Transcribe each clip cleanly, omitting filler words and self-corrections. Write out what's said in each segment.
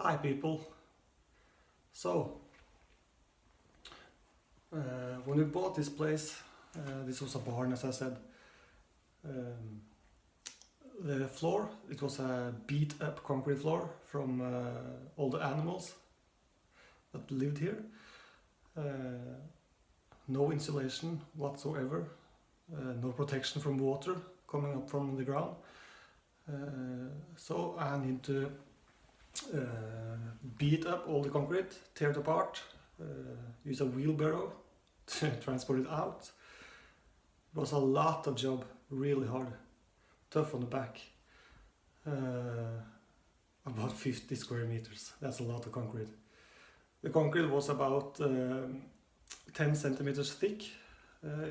Hi people. So, when we bought this place, this was a barn as I said. Um, the floor, it was a beat up concrete floor from all the animals that lived here. No insulation whatsoever, no protection from water coming up from the ground. So I need to beat up all the concrete, tear it apart, use a wheelbarrow to transport it out. It was a lot of job, really hard, tough on the back. About 50 square meters, that's a lot of concrete. The concrete was about 10 centimeters thick,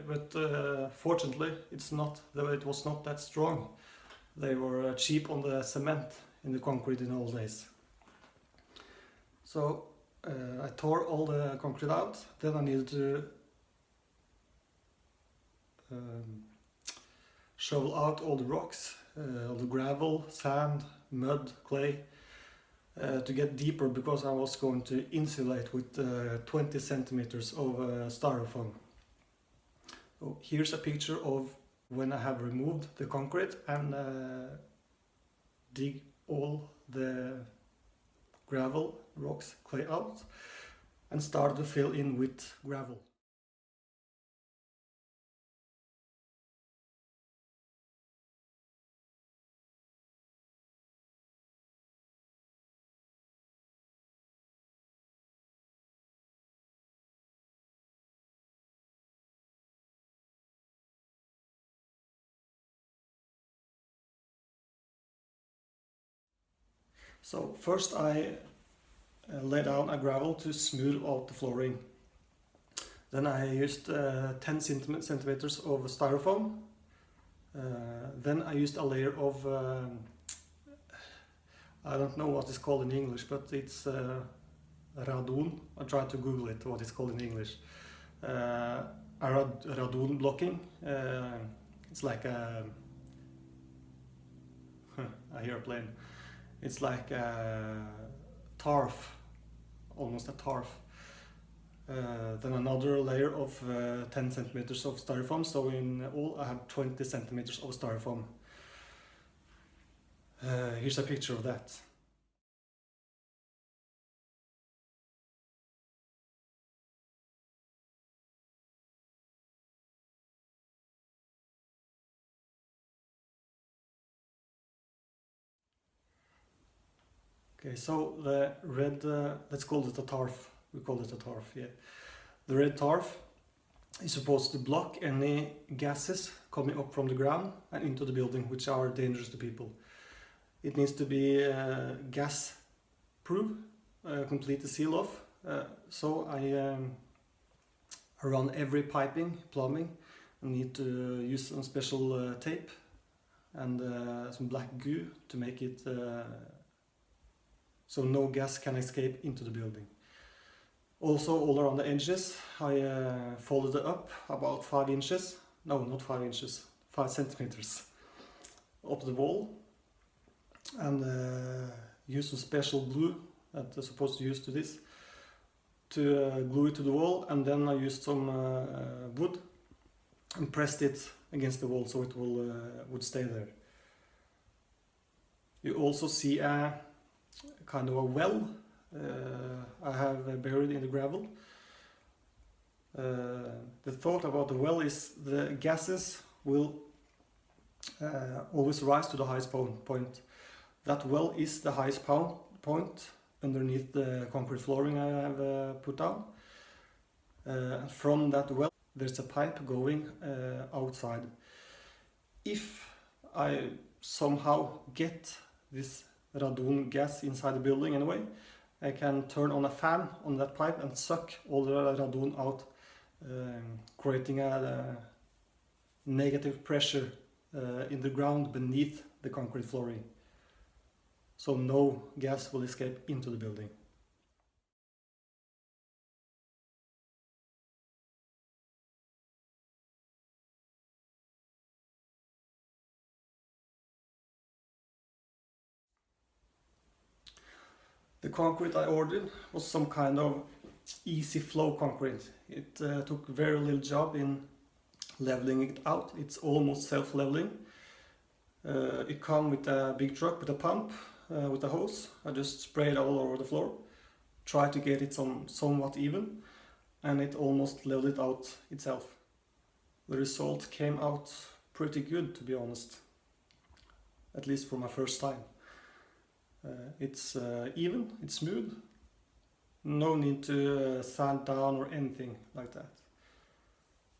but fortunately it was not that strong. They were cheap on the cement in the concrete in old days. So I tore all the concrete out. Then I needed to shovel out all the rocks, all the gravel, sand, mud, clay, to get deeper because I was going to insulate with 20 centimeters of styrofoam. So here's a picture of when I have removed the concrete and dig all the gravel, rocks, clay out and start to fill in with gravel. So first I lay down a gravel to smooth out the flooring. Then I used 10 centimeters of styrofoam. Then I used a layer of, I don't know what it's called in English, but it's radon. I tried to Google it, what it's called in English. A radon blocking. It's like a airplane. It's like a tarf, almost a tarf. Then another layer of 10 centimeters of styrofoam, so in all I have 20 centimeters of styrofoam. Here's a picture of that. Okay, so the red, let's call it a tarf. We call it a tarf, yeah. The red tarf is supposed to block any gases coming up from the ground and into the building, which are dangerous to people. It needs to be gas proof, completely seal off. So I run every piping, plumbing. I need to use some special tape and some black goo to make it so no gas can escape into the building. Also all around the edges I folded it up about 5 inches, no not 5 inches, 5 centimeters up the wall and use some special glue that I'm supposed to use to this to glue it to the wall, and then I used some wood and pressed it against the wall so it would stay there. You also see a kind of a well I have buried in the gravel. The thought about the well is the gases will always rise to the highest point. That well is the highest point underneath the concrete flooring I have put down. From that well there's a pipe going outside. If I somehow get this radon gas inside the building anyway, I can turn on a fan on that pipe and suck all the radon out, creating a negative pressure in the ground beneath the concrete flooring. So no gas will escape into the building. The concrete I ordered was some kind of easy flow concrete. It took very little job in leveling it out. It's almost self-leveling. It comes with a big truck with a pump, with a hose. I just sprayed all over the floor, try to get it somewhat even, and it almost leveled it out itself. The result came out pretty good, to be honest, at least for my first time. It's even, it's smooth, no need to sand down or anything like that.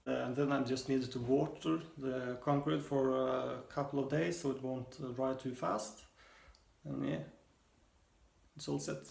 And then I just needed to water the concrete for a couple of days so it won't dry too fast. And yeah, it's all set.